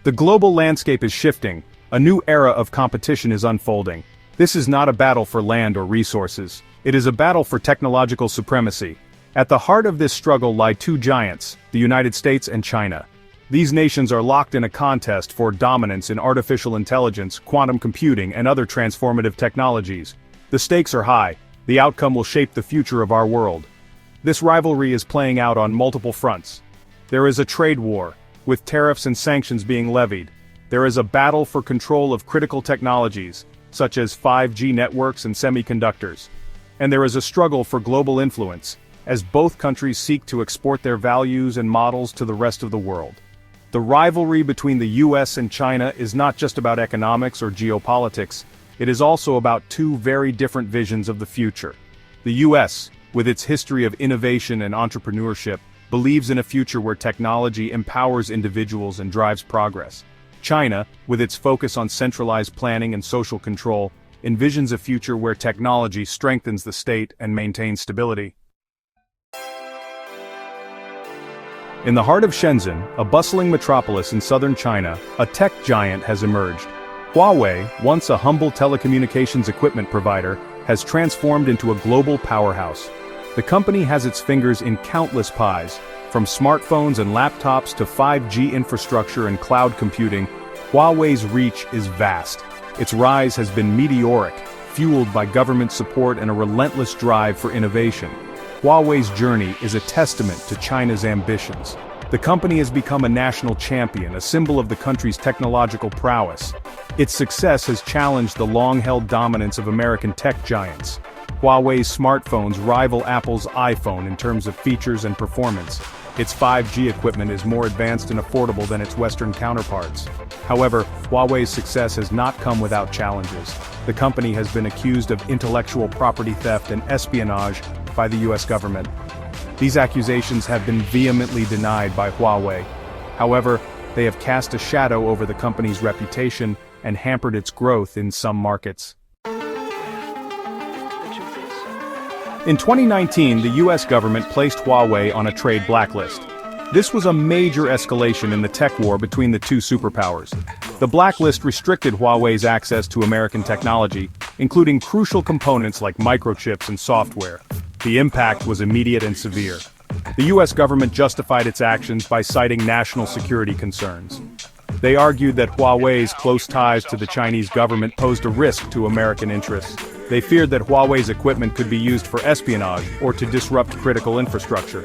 The global landscape is shifting, a new era of competition is unfolding. This is not a battle for land or resources, it is a battle for technological supremacy. At the heart of this struggle lie two giants, the United States and China. These nations are locked in a contest for dominance in artificial intelligence, quantum computing, and other transformative technologies. The stakes are high, the outcome will shape the future of our world. This rivalry is playing out on multiple fronts. There is a trade war, with tariffs and sanctions being levied. There is a battle for control of critical technologies, such as 5G networks and semiconductors. And there is a struggle for global influence, as both countries seek to export their values and models to the rest of the world. The rivalry between the U.S. and China is not just about economics or geopolitics, it is also about two very different visions of the future. The U.S., with its history of innovation and entrepreneurship, believes in a future where technology empowers individuals and drives progress. China, with its focus on centralized planning and social control, envisions a future where technology strengthens the state and maintains stability. In the heart of Shenzhen, a bustling metropolis in southern China, a tech giant has emerged. Huawei, once a humble telecommunications equipment provider, has transformed into a global powerhouse. The company has its fingers in countless pies, from smartphones and laptops to 5G infrastructure and cloud computing. Huawei's reach is vast. Its rise has been meteoric, fueled by government support and a relentless drive for innovation. Huawei's journey is a testament to China's ambitions. The company has become a national champion, a symbol of the country's technological prowess. Its success has challenged the long-held dominance of American tech giants. Huawei's smartphones rival Apple's iPhone in terms of features and performance. Its 5G equipment is more advanced and affordable than its Western counterparts. However, Huawei's success has not come without challenges. The company has been accused of intellectual property theft and espionage by the U.S. government. These accusations have been vehemently denied by Huawei. However, they have cast a shadow over the company's reputation and hampered its growth in some markets. In 2019, the U.S. government placed Huawei on a trade blacklist. This was a major escalation in the tech war between the two superpowers. The blacklist restricted Huawei's access to American technology, including crucial components like microchips and software. The impact was immediate and severe. The U.S. government justified its actions by citing national security concerns. They argued that Huawei's close ties to the Chinese government posed a risk to American interests. They feared that Huawei's equipment could be used for espionage or to disrupt critical infrastructure.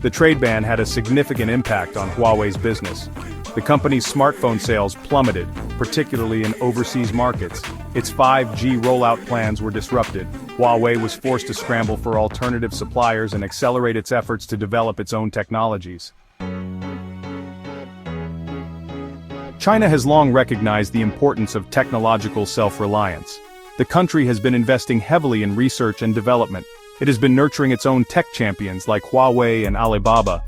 The trade ban had a significant impact on Huawei's business. The company's smartphone sales plummeted, particularly in overseas markets. Its 5G rollout plans were disrupted. Huawei was forced to scramble for alternative suppliers and accelerate its efforts to develop its own technologies. China has long recognized the importance of technological self-reliance. The country has been investing heavily in research and development. It has been nurturing its own tech champions like Huawei and Alibaba.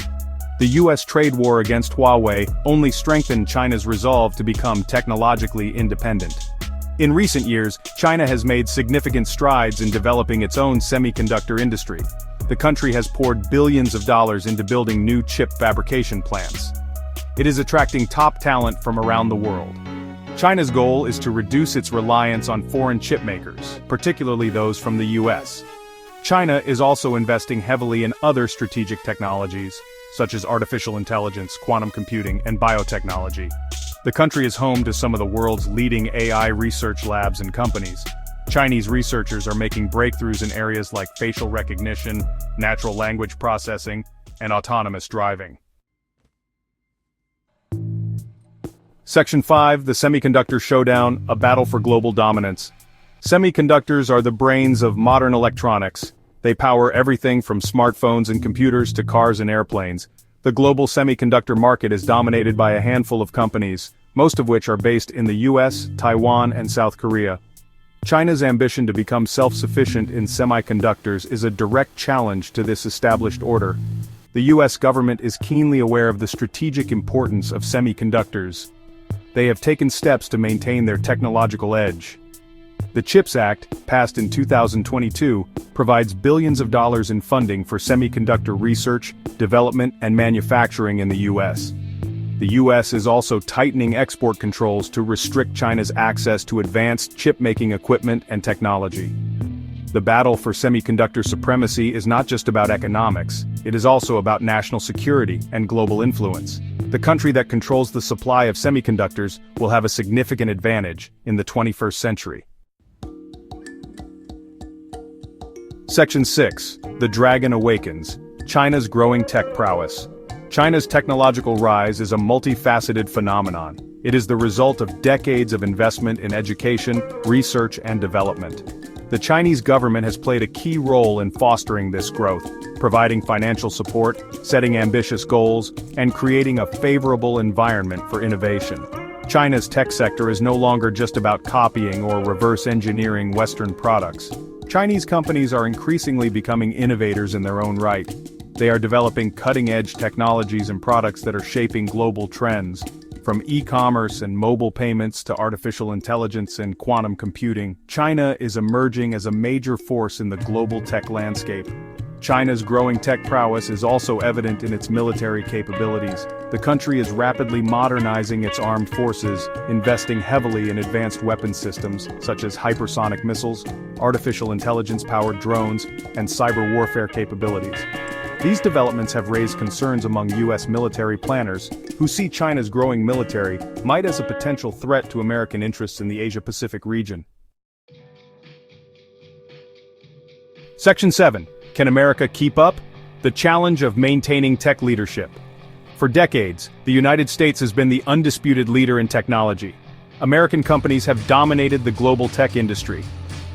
The U.S. trade war against Huawei only strengthened China's resolve to become technologically independent. In recent years, China has made significant strides in developing its own semiconductor industry. The country has poured billions of dollars into building new chip fabrication plants. It is attracting top talent from around the world. China's goal is to reduce its reliance on foreign chip makers, particularly those from the U.S. China is also investing heavily in other strategic technologies, such as artificial intelligence, quantum computing, and biotechnology. The country is home to some of the world's leading AI research labs and companies. Chinese researchers are making breakthroughs in areas like facial recognition, natural language processing, and autonomous driving. Section 5, the Semiconductor Showdown, a battle for global dominance. Semiconductors are the brains of modern electronics. They power everything from smartphones and computers to cars and airplanes. The global semiconductor market is dominated by a handful of companies, most of which are based in the US, Taiwan, and South Korea. China's ambition to become self-sufficient in semiconductors is a direct challenge to this established order. The US government is keenly aware of the strategic importance of semiconductors. They have taken steps to maintain their technological edge. The CHIPS Act, passed in 2022, provides billions of dollars in funding for semiconductor research, development, and manufacturing in the U.S. The U.S. is also tightening export controls to restrict China's access to advanced chip-making equipment and technology. The battle for semiconductor supremacy is not just about economics, it is also about national security and global influence. The country that controls the supply of semiconductors will have a significant advantage in the 21st century. Section 6. The Dragon Awakens. China's growing tech prowess. China's technological rise is a multifaceted phenomenon. It is the result of decades of investment in education, research, and development. The Chinese government has played a key role in fostering this growth, providing financial support, setting ambitious goals, and creating a favorable environment for innovation. China's tech sector is no longer just about copying or reverse engineering Western products. Chinese companies are increasingly becoming innovators in their own right. They are developing cutting-edge technologies and products that are shaping global trends. From e-commerce and mobile payments to artificial intelligence and quantum computing, China is emerging as a major force in the global tech landscape. China's growing tech prowess is also evident in its military capabilities. The country is rapidly modernizing its armed forces, investing heavily in advanced weapons systems, such as hypersonic missiles, artificial intelligence-powered drones, and cyber warfare capabilities. These developments have raised concerns among U.S. military planners, who see China's growing military might as a potential threat to American interests in the Asia-Pacific region. Section 7. Can America keep up? The challenge of maintaining tech leadership. For decades, the United States has been the undisputed leader in technology. American companies have dominated the global tech industry.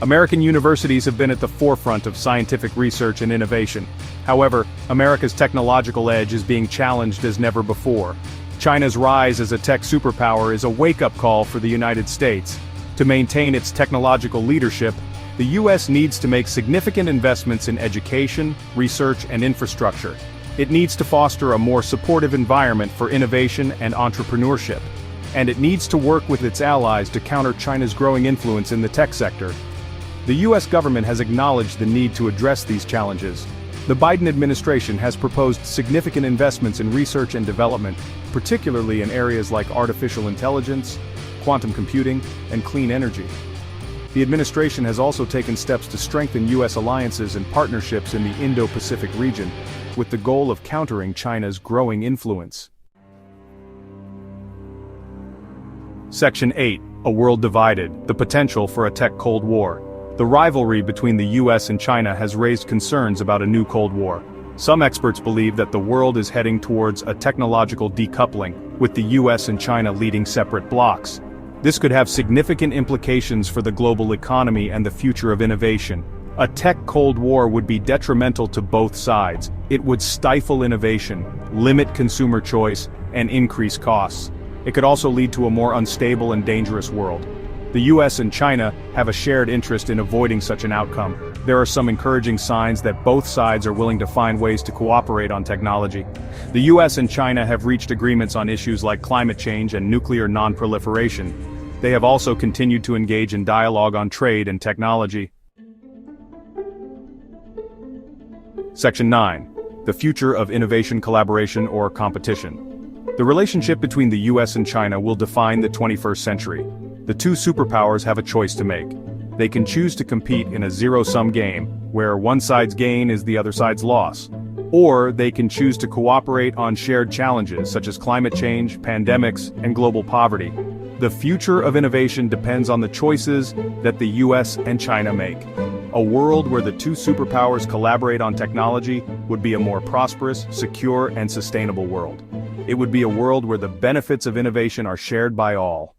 American universities have been at the forefront of scientific research and innovation. However, America's technological edge is being challenged as never before. China's rise as a tech superpower is a wake-up call for the United States. To maintain its technological leadership, the U.S. needs to make significant investments in education, research, and infrastructure. It needs to foster a more supportive environment for innovation and entrepreneurship. And it needs to work with its allies to counter China's growing influence in the tech sector. The U.S. government has acknowledged the need to address these challenges. The Biden administration has proposed significant investments in research and development, particularly in areas like artificial intelligence, quantum computing, and clean energy. The administration has also taken steps to strengthen U.S. alliances and partnerships in the Indo-Pacific region, with the goal of countering China's growing influence. Section 8. A world divided, the potential for a tech Cold War. The rivalry between the U.S. and China has raised concerns about a new Cold War. Some experts believe that the world is heading towards a technological decoupling, with the U.S. and China leading separate blocs. This could have significant implications for the global economy and the future of innovation. A tech Cold War would be detrimental to both sides. It would stifle innovation, limit consumer choice, and increase costs. It could also lead to a more unstable and dangerous world. The U.S. and China have a shared interest in avoiding such an outcome. There are some encouraging signs that both sides are willing to find ways to cooperate on technology. The U.S. and China have reached agreements on issues like climate change and nuclear non-proliferation. They have also continued to engage in dialogue on trade and technology. Section 9. The future of innovation, collaboration, or competition. The relationship between the U.S. and China will define the 21st century. The two superpowers have a choice to make. They can choose to compete in a zero-sum game, where one side's gain is the other side's loss. Or they can choose to cooperate on shared challenges such as climate change, pandemics, and global poverty. The future of innovation depends on the choices that the U.S. and China make. A world where the two superpowers collaborate on technology would be a more prosperous, secure, and sustainable world. It would be a world where the benefits of innovation are shared by all.